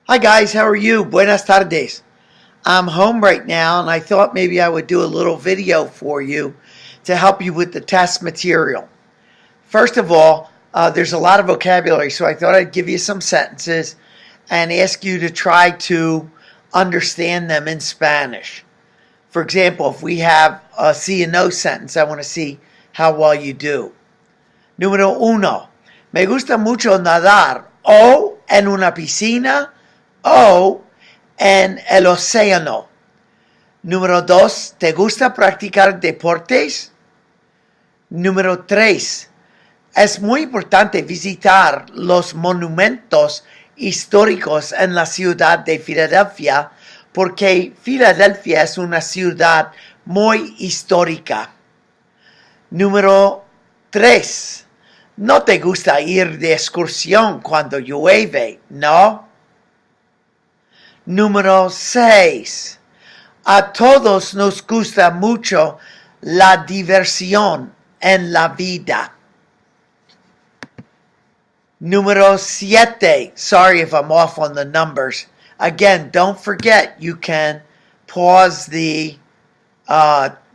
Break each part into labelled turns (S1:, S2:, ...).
S1: Hi guys, how are you? Buenas tardes. I'm home right now and I thought maybe I would do a little video for you to help you with the test material. First of all, there's a lot of vocabulary, so I thought I'd give you some sentences and ask you to try to understand them in Spanish. For example, if we have a sí and no sentence, I want to see how well you do. Número uno, me gusta mucho nadar o en una piscina o en el océano. Número 2, ¿te gusta practicar deportes? Número 3, es muy importante visitar los monumentos históricos en la ciudad de Filadelfia porque Filadelfia es una ciudad muy histórica. Número 3, ¿no te gusta ir de excursión cuando llueve, no? Número 6. A todos nos gusta mucho la diversión en la vida. Número 7. Sorry if I'm off on the numbers. Again, don't forget you can pause the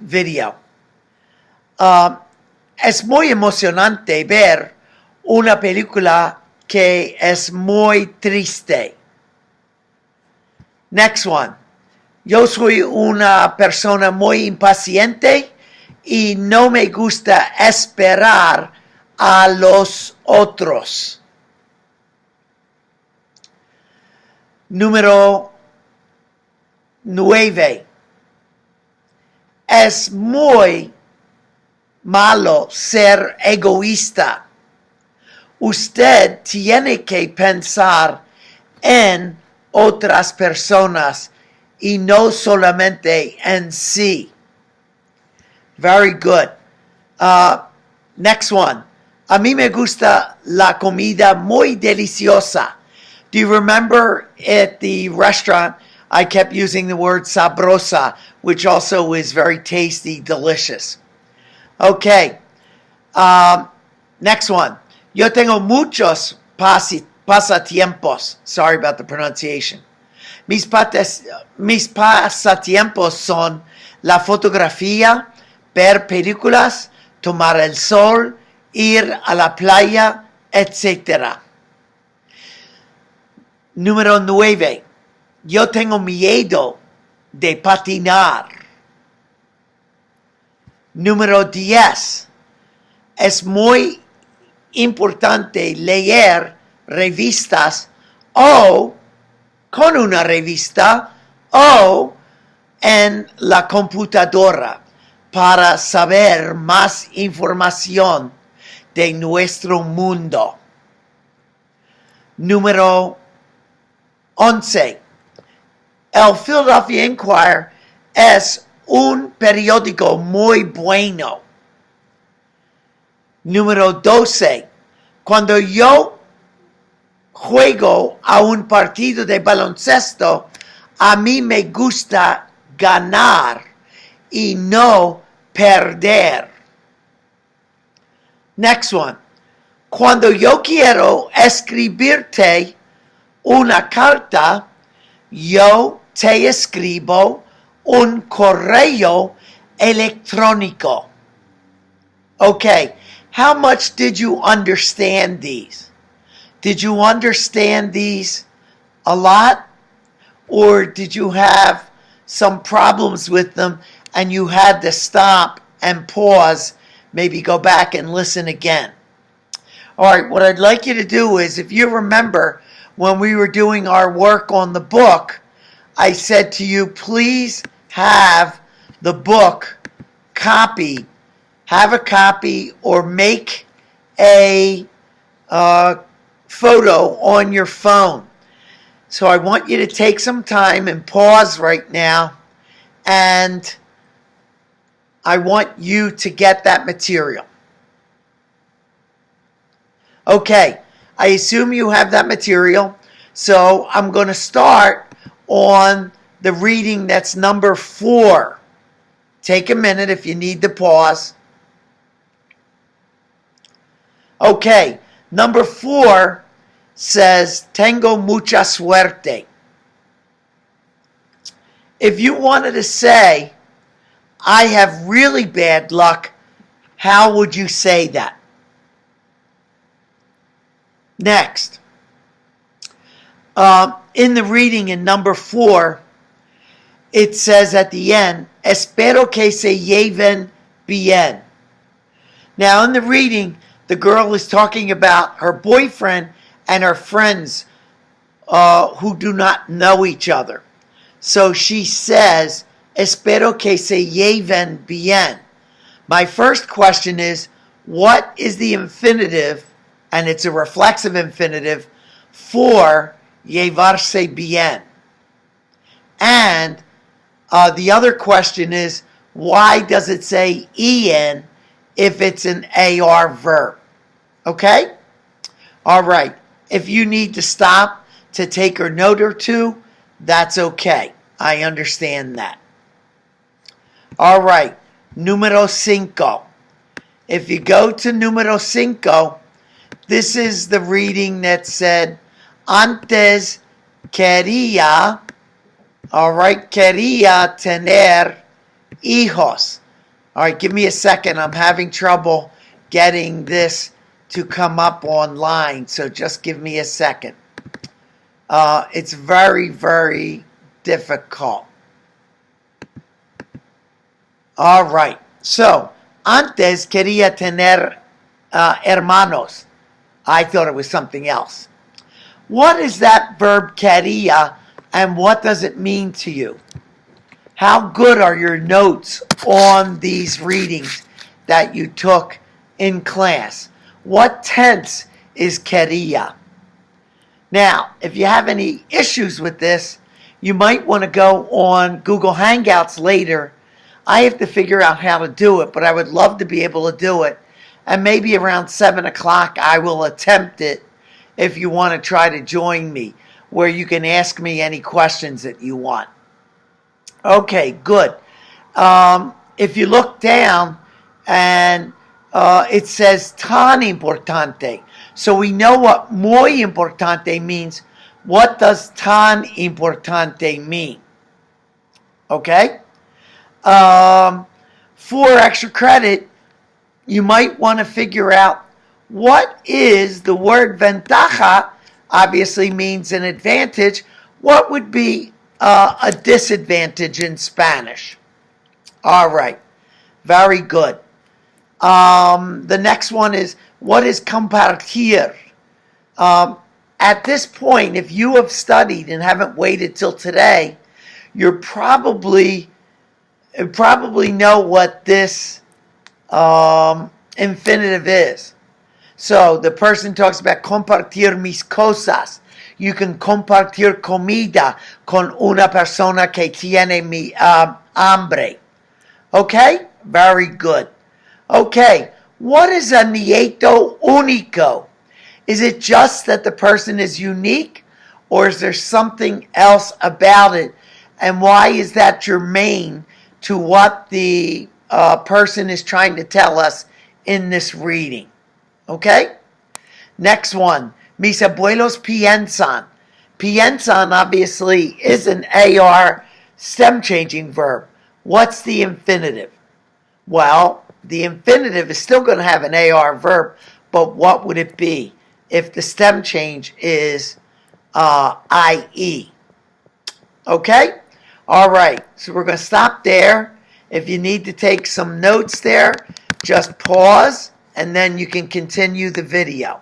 S1: video. Es muy emocionante ver una película que es muy triste. Next one. Yo soy una persona muy impaciente y no me gusta esperar a los otros. Número 9. Es muy malo ser egoísta. Usted tiene que pensar en otras personas y no solamente en sí. Very good. Next one. A mí me gusta la comida muy deliciosa. Do you remember at the restaurant I kept using the word sabrosa, which also is very tasty, delicious. Okay. Next one. Yo tengo muchos pasatiempos. Sorry about the pronunciation. Mis pasatiempos son la fotografía, ver películas, tomar el sol, ir a la playa, etc. Número 9. Yo tengo miedo de patinar. Número 10. Es muy importante leer revistas o con una revista o en la computadora para saber más información de nuestro mundo. Número 11. El Philadelphia Inquirer es un periódico muy bueno. Número 12. Cuando yo juego a un partido de baloncesto, a mí me gusta ganar y no perder. Next one. Cuando yo quiero escribirte una carta, yo te escribo un correo electrónico. Okay, how much did you understand these? Did you understand these a lot? Or did you have some problems with them and you had to stop and pause, maybe go back and listen again? All right, what I'd like you to do is, if you remember when we were doing our work on the book, I said to you, please have the book copy. Have a copy or make a photo on your phone. So I want you to take some time and pause right now, and I want you to get that material. Okay, I assume you have that material, so I'm going to start on the reading that's number 4. Take a minute if you need to pause. Okay, number 4 says, tengo mucha suerte. If you wanted to say, I have really bad luck, how would you say that? Next, in the reading in number 4, it says at the end, espero que se lleven bien. Now in the reading, the girl is talking about her boyfriend and her friends who do not know each other. So she says, espero que se lleven bien. My first question is, what is the infinitive, and it's a reflexive infinitive, for llevarse bien? And the other question is, why does it say en if it's an AR verb? Okay? All right. If you need to stop to take a note or two, that's okay. I understand that. All right. Número 5. If you go to número 5, this is the reading that said, antes quería, all right, quería tener hijos. All right, give me a second. I'm having trouble getting this to come up online, so just give me a second. It's very, very difficult. All right, so antes quería tener hermanos. I thought it was something else. What is that verb quería, and what does it mean to you? How good are your notes on these readings that you took in class? What tense is quería? Now, if you have any issues with this, you might want to go on Google Hangouts later. I have to figure out how to do it, but I would love to be able to do it. And maybe around 7 o'clock I will attempt it if you want to try to join me, where you can ask me any questions that you want. Okay, good. If you look down and it says tan importante. So we know what muy importante means. What does tan importante mean? Okay? For extra credit, you might want to figure out what is the word ventaja, obviously means an advantage. What would be a disadvantage in Spanish? All right, very good. The next one is, what is compartir? At this point, if you have studied and haven't waited till today, you probably know what this infinitive is. So the person talks about compartir mis cosas. You can compartir comida con una persona que tiene hambre. Okay? Very good. Okay, what is a nieto único? Is it just that the person is unique, or is there something else about it? And why is that germane to what the person is trying to tell us in this reading? Okay? Next one. Mis abuelos piensan. Piensan obviously is an AR stem changing verb. What's the infinitive? Well, the infinitive is still going to have an AR verb, but what would it be if the stem change is IE? Okay? All right. So we're going to stop there. If you need to take some notes there, just pause, and then you can continue the video.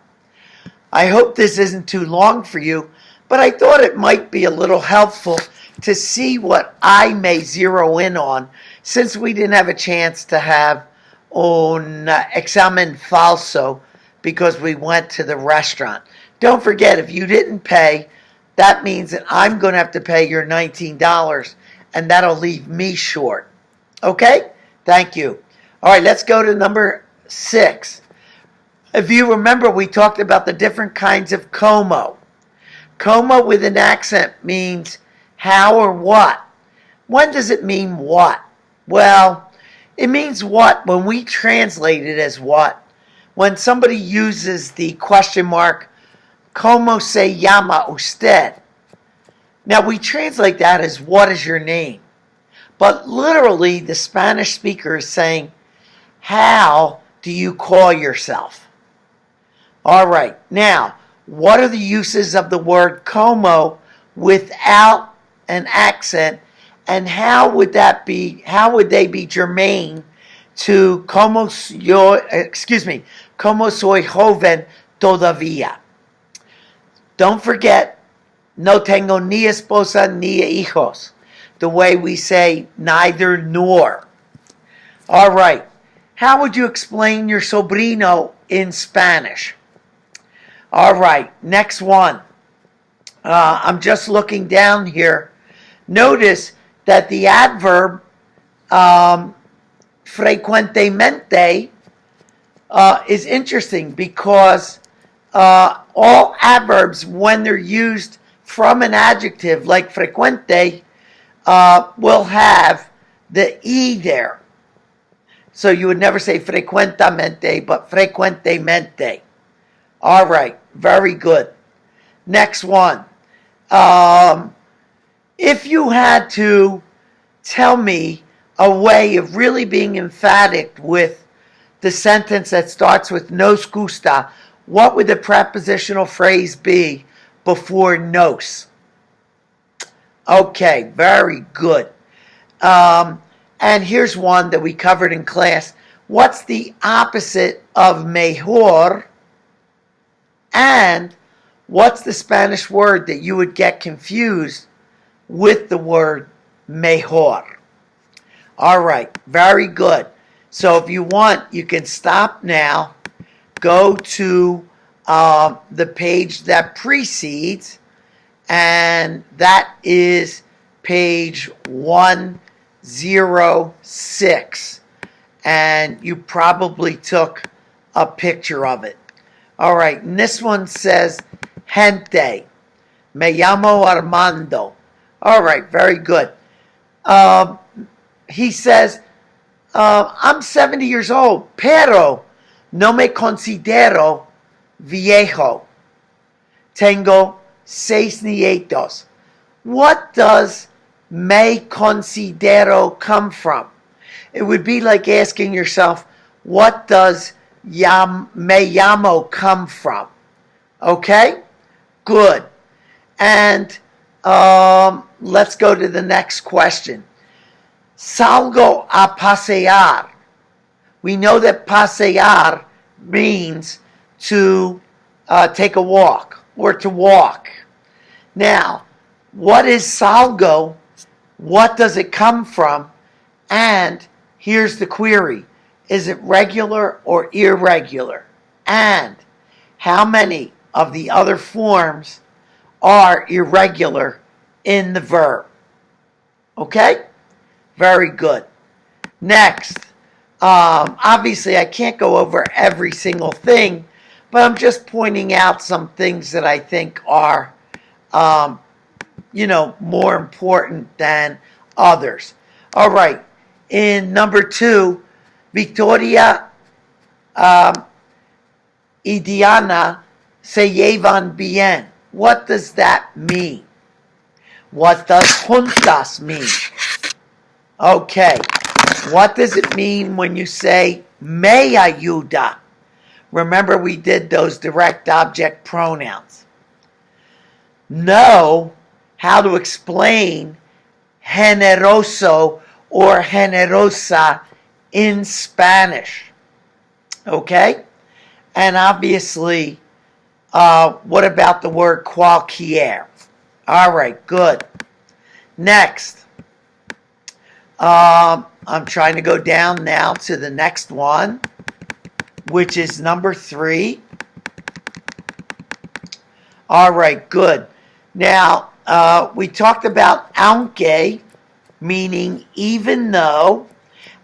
S1: I hope this isn't too long for you, but I thought it might be a little helpful to see what I may zero in on, since we didn't have a chance to have un examen falso because we went to the restaurant. Don't forget, if you didn't pay, that means that I'm going to have to pay your $19, and that'll leave me short. Okay? Thank you. All right, let's go to number 6. If you remember, we talked about the different kinds of como. Como with an accent means how or what. When does it mean what? Well, it means what when we translate it as what. When somebody uses the question mark ¿Cómo se llama usted? Now we translate that as what is your name? But literally the Spanish speaker is saying, how do you call yourself? All right, now, what are the uses of the word como without an accent, and how would they be germane to como soy joven todavía? Don't forget, no tengo ni esposa ni hijos. The way we say neither nor. All right, how would you explain your sobrino in Spanish? All right, next one. I'm just looking down here. Notice that the adverb frecuentemente is interesting because all adverbs, when they're used from an adjective like frecuente, will have the E there. So you would never say frecuentamente, but frecuentemente. All right, very good. Next one. If you had to tell me a way of really being emphatic with the sentence that starts with nos gusta, what would the prepositional phrase be before nos? Okay, very good. And here's one that we covered in class. What's the opposite of mejor? And what's the Spanish word that you would get confused with the word mejor? All right, very good. So if you want, you can stop now, go to the page that precedes, and that is page 106. And you probably took a picture of it. All right, and this one says, gente, me llamo Armando. All right, very good. He says, I'm 70 years old, pero no me considero viejo. Tengo 6 nietos. What does me considero come from? It would be like asking yourself, what does me llamo come from? Okay? Good. And let's go to the next question. Salgo a pasear. We know that pasear means to take a walk or to walk. Now, what is salgo? What does it come from? And here's the query. Is it regular or irregular? And how many of the other forms are irregular in the verb? Okay? Very good. Next, obviously I can't go over every single thing, but I'm just pointing out some things that I think are, more important than others. All right. In number 2, Victoria y Diana se llevan bien. What does that mean? What does juntas mean? Okay, what does it mean when you say me ayuda? Remember we did those direct object pronouns. Know how to explain generoso or generosa in Spanish. Okay? And obviously, what about the word cualquier? All right, good. Next. I'm trying to go down now to the next one, which is number 3. All right, good. Now, we talked about aunque, meaning even though,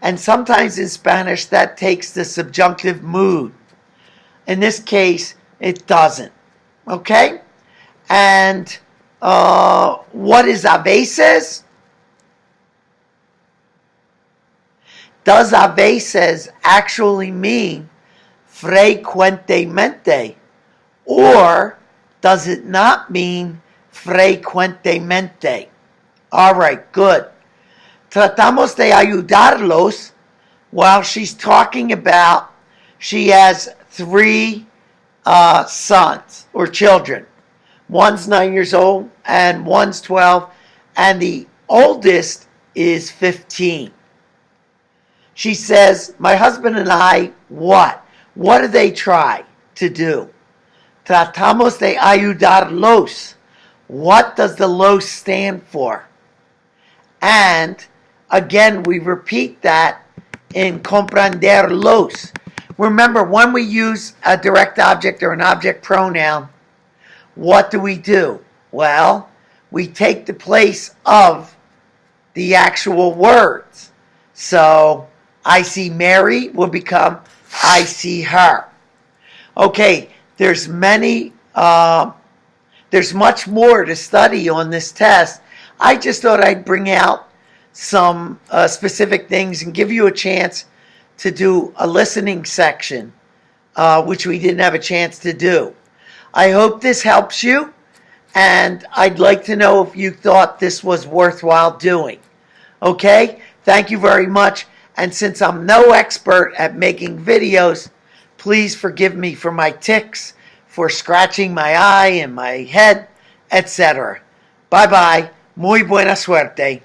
S1: and sometimes in Spanish that takes the subjunctive mood. In this case, it doesn't. Okay? And what is a veces? Does a veces actually mean frecuentemente? Or does it not mean frecuentemente. All right, good. Tratamos de ayudarlos while she's talking about she has three sons or children. One's 9 years old and one's 12, and the oldest is 15. She says, my husband and I, what? What do they try to do? Tratamos de ayudarlos. What does the los stand for? And again, we repeat that in comprenderlos. Remember, when we use a direct object or an object pronoun, what do? Well, we take the place of the actual words. So, I see Mary will become I see her. Okay, there's much more to study on this test. I just thought I'd bring out some specific things and give you a chance to do a listening section, which we didn't have a chance to do. I hope this helps you, and I'd like to know if you thought this was worthwhile doing. Okay? Thank you very much. And since I'm no expert at making videos, please forgive me for my tics, for scratching my eye and my head, etc. Bye-bye. Muy buena suerte.